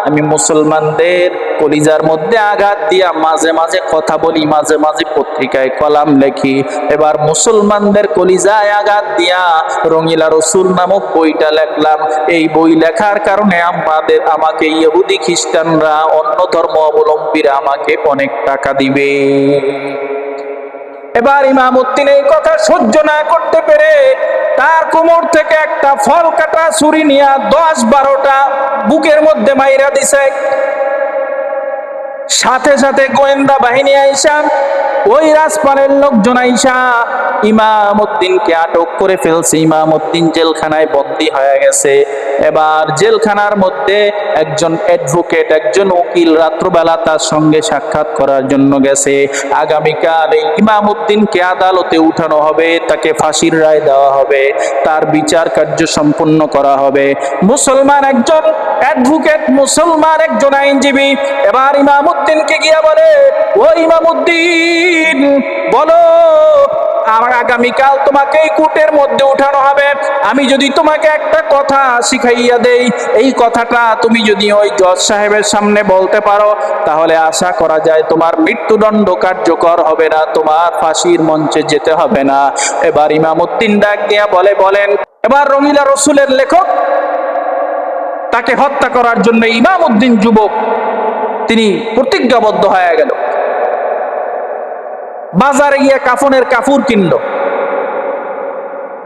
আমি মুসলমানদের কলিজার মধ্যে আঘাত দিয়া মাঝে মাঝে কথা বলি, মাঝে মাঝে পত্রিকায় কলাম লেখি। এবার মুসলমানদের কলিজায় আঘাত দিয়া রঙিলা রসুল নামক বইটা লেখলাম। এই বই লেখার কারণে আমাকে ইহুদি খ্রিস্টানরা, অন্য ধর্ম অবলম্বীরা আমাকে অনেক টাকা দিবে। এবার ইমামউদ্দিন এই কথা সহ্য না করতে পেরে তার কোমর থেকে একটা ফল কাটা ছুরি নিয়ে 10-12টা বুকের মধ্যে মাইরা দিছে। সাথে সাথে গোয়েন্দা বাহিনী আইসা, ওই রাজপালের লোকজন আইসা ইমামউদ্দিনকে আটক করে ফেলছে। ইমামউদ্দিন জেলখানায় বন্দী হয়ে গেছে। এবার জেলখানার মধ্যে একজন অ্যাডভোকেট, একজন উকিল রাত্রবেলা তার সঙ্গে সাক্ষাৎ করার জন্য গেছে। আগামীকাল এই ইমামউদ্দিনকে আদালতে উঠানো হবে, তাকে ফাঁসির রায় দেওয়া হবে, তার বিচার কার্য সম্পন্ন করা হবে। মুসলমান একজন অ্যাডভোকেট, মুসলমান একজন আইনজীবী এবার ইমামউদ্দিনকে গিয়া বলে, ও ইমামউদ্দিন, বলো আগামীকাল তোমাকে এই কোর্টের মধ্যে উঠানো হবে। আমি যদি তোমাকে একটা কথা শিখাইয়া দেই, এই কথাটা তুমি যদি ওই জজ সাহেবের সামনে বলতে পারো, তাহলে আশা করা যায় তোমার মৃত্যুদণ্ড কার্যকর হবে না, তোমার ফাঁসির মঞ্চে যেতে হবে না। এবার ইমামউদ্দিন ডাক দিয়া বলেন। এবার রঙিলা রসুলের লেখক, তাকে হত্যা করার জন্য ইমামউদ্দিন যুবক তিনি প্রতিজ্ঞাবদ্ধ হয়ে গেল। বাজারে গিয়ে কাফনের কাপড় কিনলো।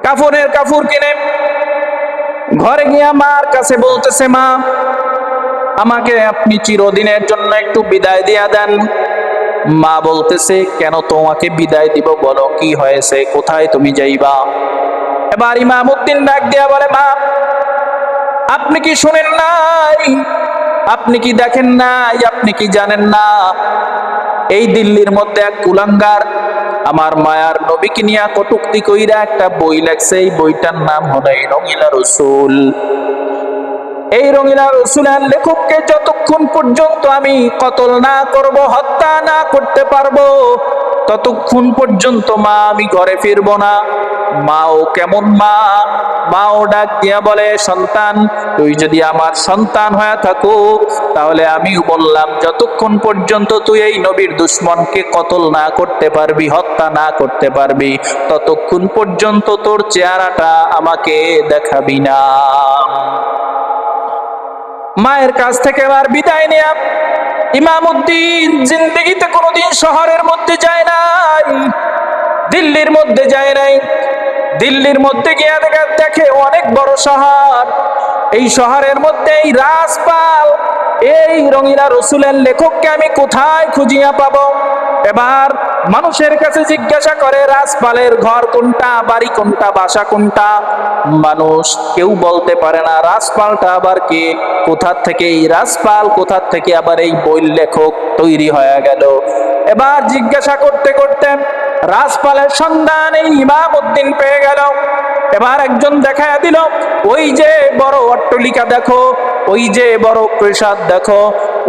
কাফনের কাপড় কিনে ঘরে গিয়া মার কাছে বলতেছে, মা, আমাকে আপনি চিরদিনের জন্য একটু বিদায় দিয়া দেন। মা বলতেছে, কেন তোমাকে বিদায় দিব, বলো কি হয়েছে, কোথায় তুমি যাইবা? এবার ইমামউদ্দিন ডাক দিয়া বলে, মা, আপনি কি শুনেন নাই, আপনি কি দেখেন নাই, আপনি কি জানেন না, এই দিল্লির মধ্যে এক কুলাঙ্গার আমার মায়ার নবীকে নিয়ে কটূক্তি কইরা একটা বই লেখছে। এই বইটার নাম হলো রঙিলা রসুল। এই রঙিলা রসুলের লেখককে যতক্ষণ পর্যন্ত আমি কতল না করব, হত্যা না করতে পারবো, ততক্ষণ পর্যন্ত মা আমি ঘরে ফিরবো না। মাও কেমন মা, মাও ডাক দিয়া বলে, সন্তান, তুই যদি আমার সন্তান হয়ে থাকো, তাহলে আমিও বললাম যতক্ষণ পর্যন্ত তুই এই নবীর দুশমনকে কতল না করতে পারবি, হত্যা না করতে পারবি, ততক্ষণ পর্যন্ত তোর চেহারাটা আমাকে দেখাবি না। মায়ের কাছ থেকে এবার বিদায় নেয়া ইমামউদ্দিন জিন্দেগিতে কোনোদিন শহরের মধ্যে যায় নাই, দিল্লির মধ্যে যায় নাই। দিল্লির মধ্যে গিয়ে দেখে অনেক বড় শহর। এই শহরের মধ্যে এই রাজপাল, এই রঙিলা রসুলের লেখককে আমি কোথায় খুঁজিয়া পাবো? এবার মানুষের কাছে জিজ্ঞাসা করে, রাজপালের ঘর কোনটা, বাড়ি কোনটা, বাসা কোনটা? মানুষ কেউ বলতে পারে না রাজপালটা আবার কে, কোথা থেকে এই রাজপাল, কোথা থেকে আবার এই বই লেখক তৈরি হয়ে গেল। এবার জিজ্ঞাসা করতে করতে রাজপালের সন্ধান এই ইমামউদ্দিন পেয়ে গেল। এবার একজন দেখায়া দিল, ওই যে বড় অট্টালিকা দেখো, ওই যে বড় প্রাসাদ দেখো,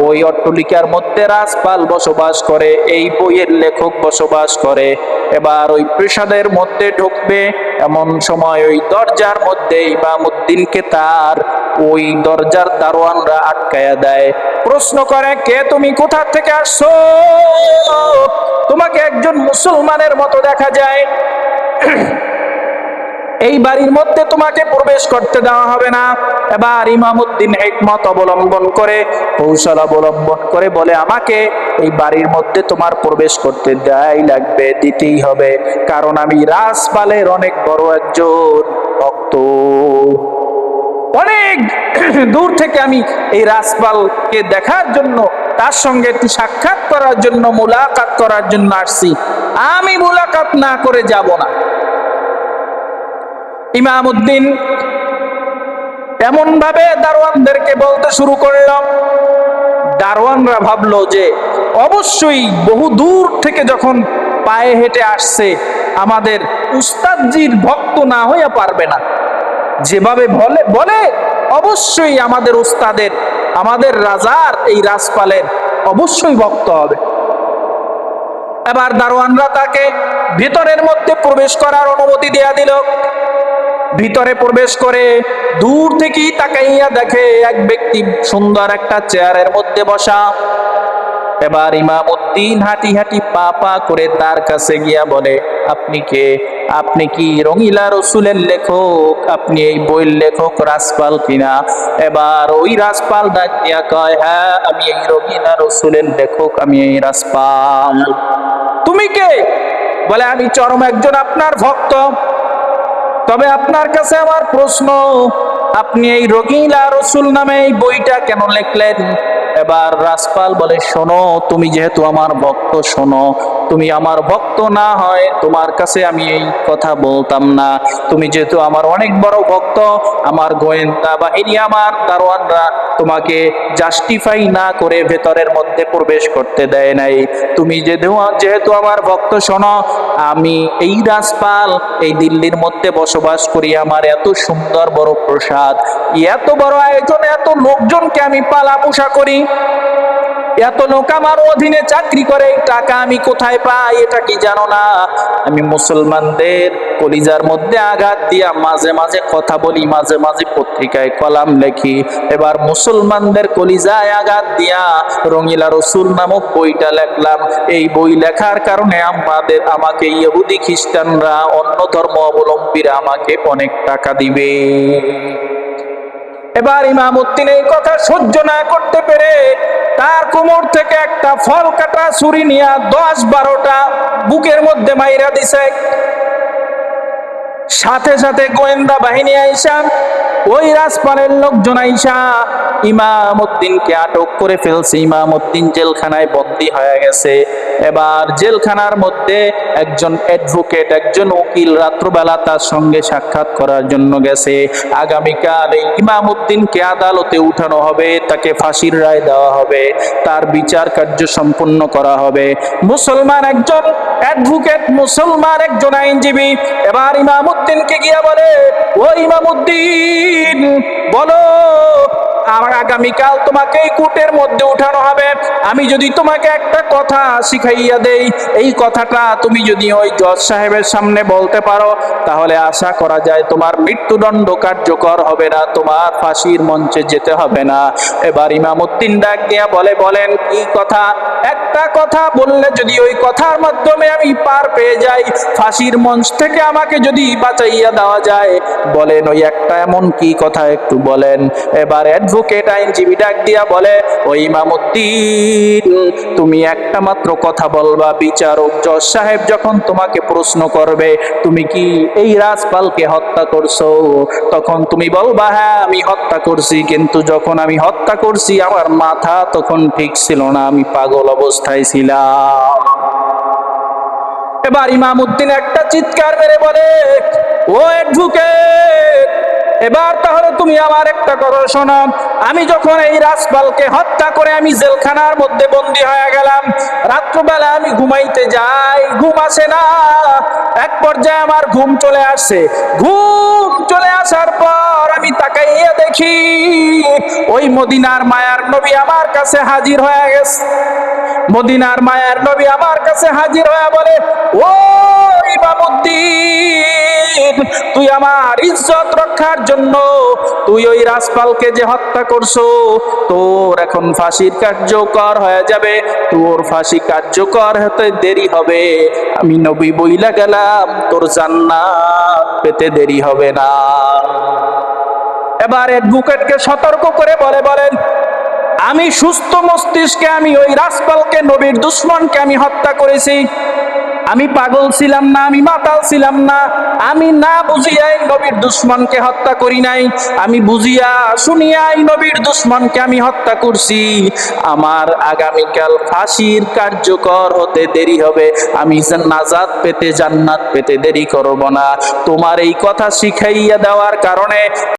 ওই অট্টালিকার মধ্যে রাজপাল বসবাস করে, এই বইয়ের লেখক বসবাস করে। এবার ওই প্রাসাদের মধ্যে ঢুকবে, এমন সময় ওই দরজার মধ্যে ইমামউদ্দিনকে তার ওই দরজার দারোয়ানরা আটকায়া দেয়। প্রশ্ন করে, কে তুমি, কোথা থেকে আসছো? তোমাকে একজন মুসলমানের মতো দেখা যায়, এই বাড়ির মধ্যে তোমাকে প্রবেশ করতে দেওয়া হবে না। এবার ইমামউদ্দিন হিকমত অবলম্বন করে, কৌশল অবলম্বন করে বলে, আমাকে এই বাড়ির মধ্যে তোমার প্রবেশ করতে দেয়াই লাগবে, দিতেই হবে, কারণ আমি রাজপালের অনেক বড় একজন ভক্ত। অনেক দূর থেকে আমি এই রাজপালকে দেখার জন্য, তার সঙ্গে একটু সাক্ষাৎ করার জন্য, মুলাকাত করার জন্য আসছি, আমি মুলাকাত না করে যাব না। ইমামউদ্দিন এমন ভাবে দারোয়ানদেরকে বলতে শুরু করল, দারোয়ানরা ভাবলো যে অবশ্যই বহু দূর থেকে যখন পায়ে হেঁটে আসছে, আমাদের উস্তাদজির ভক্ত না হইয়া পারবে না, যেভাবে বলে অবশ্যই আমাদের উস্তাদের, আমাদের রাজার, এই রাজপালের অবশ্যই ভক্ত হবে। এবার দারোয়ানরা তাকে ভিতরের মধ্যে প্রবেশ করার অনুমতি দেয়া দিল। ভিতরে প্রবেশ করে দূর থেকেই তাকাইয়া দেখে এক ব্যক্তি সুন্দর একটা চেয়ারের মধ্যে বসা। এবার ইমামউদ্দিন হাঁটি হাঁটি পা পা করে তার কাছে গিয়া বলে, আপনি কে? আপনি কি রঙিলা রসুলের লেখক? আপনি এই বইয়ের লেখক রাজপাল কিনা? এবার ওই রাজপাল ডাক দিয়া কয়, হ্যাঁ আমি এই রঙিলা রসুলের লেখক, আমি এই রাজপাল। তুমি কে? বলে, আমি চরম একজন আপনার ভক্ত। তবে আপনার কাছে আমার প্রশ্ন, আপনি এই রঙিলা রসুল নামে এই বইটা কেন লিখলেন? এবার রাজপাল বলে, শোনো, তুমি যেহেতু আমার ভক্ত, শোনো, তুমি আমার ভক্ত না হয় তোমার কাছে আমি এই কথা বলতাম না। তুমি যেহেতু আমার অনেক বড় ভক্ত, আমার গোয়েন্দা বাহিনী, আমার দারোয়ানরা তোমাকে জাস্টিফাই না করে ভেতরের মধ্যে প্রবেশ করতে দেয় নাই। তুমি যেহেতু আমার ভক্ত, শোনো, আমি এই রাজপাল এই দিল্লির মধ্যে বসবাস করি। আমার এত সুন্দর বড় প্রসাদ, এত বড় আয়োজন, এত লোকজনকে আমি পালা পোষা করি, এত লোক আমার অধীনে চাকরি করে, টাকা আমি কোথায় পাই এটা কি জানো না? আমি মুসলমানদের কলিজার মধ্যে আঘাত দিয়া মাঝে মাঝে কথা বলি, মাঝে মাঝে পত্রিকায় কলাম লেখি। এবার মুসলমানদের কলিজায় আঘাত দিয়া রঙিলা রসুল নামক বইটা লেখলাম। এই বই লেখার কারণে আমাকে ইহুদি খ্রিস্টানরা, অন্য ধর্ম অবলম্বীরা আমাকে অনেক টাকা দিবে। এবার ইমামউদ্দিন এই কথা সহ্য না করতে পেরে তার কোমর থেকে একটা ফল কাটা ছুরি নিয়ে 10-12টা বুকের মধ্যে মাইরা দিছে। সাথে সাথে গোয়েন্দা বাহিনী আইসা, ওই রাজপালের লোকজন আইসা ইমামউদ্দিনকে আটক করে ফেলছে। ইমামউদ্দিন জেলখানায় বন্দী হয়ে গেছে। এবার জেলখানার মধ্যে একজন অ্যাডভোকেট, একজন উকিল রাত্রবেলা তার সঙ্গে সাক্ষাৎ করার জন্য গেছে। আগামীকাল এই ইমামউদ্দিনকে আদালতে উঠানো হবে, তাকে ফাঁসির রায় দেওয়া হবে, তার বিচার কার্য সম্পন্ন করা হবে। মুসলমান একজন অ্যাডভোকেট, মুসলমান একজন আইনজীবী এবার ইমামউদ্দিনকে গিয়া বলে, ও ইমামউদ্দিন, বলো, আমার আগামীকাল তোমাকে এই কোর্টের মধ্যে উঠানো হবে। আমি যদি তোমাকে একটা কথা শিখাইয়া দেই, এই কথাটা তুমি যদি ওই জজ সাহেবের সামনে বলতে পারো, তাহলে আশা করা যায় তোমার মৃত্যুদণ্ড কার্যকর হবে না, তোমার ফাঁসির মঞ্চে যেতে হবে না। এবার ইমামউদ্দিন ডাক দিয়া বলে, বলেন কি কথা? একটা কথা বললে যদি ওই কথার মাধ্যমে আমি পার পেয়ে যাই, ফাঁসির মঞ্চ থেকে আমাকে যদি বাঁচাইয়া দেওয়া যায়, বলেন ওই একটা এমন কি কথা একটু বলেন। এবার অ্যাডভোকেট আইনজীবী ডাক দিয়া বলে, ও ইমামউদ্দিন, তুমি একটা মাত্র কথা বলবা। বিচারক জজ সাহেব যখন তোমাকে প্রশ্ন করবে তুমি কি এই রাজপালকে হত্যা করছো, তখন তুমি বলবা, হ্যাঁ আমি হত্যা করছি, কিন্তু যখন আমি হত্যা করছি আমার মাথা তখন ঠিক ছিল না, আমি পাগল অবস্থায় ছিলাম। এবার ইমামউদ্দিন একটা চিৎকার মেরে বলে, ও অ্যাডভোকেট, এবার তাহলে তুমি আমার একটা কথা শোনো। আমি যখন এই রাজপালকে হত্যা করে আমি জেলখানার মধ্যে বন্দী হয়ে গেলাম, রাত্রবেলা আমি ঘুমাইতে যাই, ঘুম আসে না। এক পর্যায়ে আমার ঘুম চলে আসছে। ঘুম চলে আসার পর আমি তাকাইয়া দেখি ওই মদিনার মায়ার নবী আমার কাছে হাজির হয়ে গেছে। মদিনার মায়ার নবী আমার কাছে হাজির হয়ে বলে, ও ইমামউদ্দিন, তুই আমার ইজ্জত রক্ষার জন্য তুই ওই রাজপালকে যে হত্যা করছো, তোর এখন ফাঁসির কার্যকর হয়ে যাবে, তোর ফাঁসি কার্যকর হতে দেরি হবে। আমি নবী বইলা গেলাম, তোর জান্নাত পেতে দেরি হবে না। এবার অ্যাডভোকেটকে সতর্ক করে বলেন, আমি সুস্থ মস্তিষ্কে আমি ওই রাজপালকে, নবীর দুশমনকে আমি হত্যা করেছি। আমি পাগল ছিলাম না, আমি মাতাল ছিলাম না, আমি না বুঝিয়াই নবীর দুশমনকে হত্যা করি নাই, আমি বুঝিয়া শুনিয়াই নবীর দুশমনকে আমি হত্যা করছি। আমার আগামীকাল ফাঁসির কার্যকর হতে দেরি হবে, আমি নাজাত পেতে, জান্নাত পেতে দেরি করব না। তোমার এই কথা শিখাইয়া দেওয়ার কারণে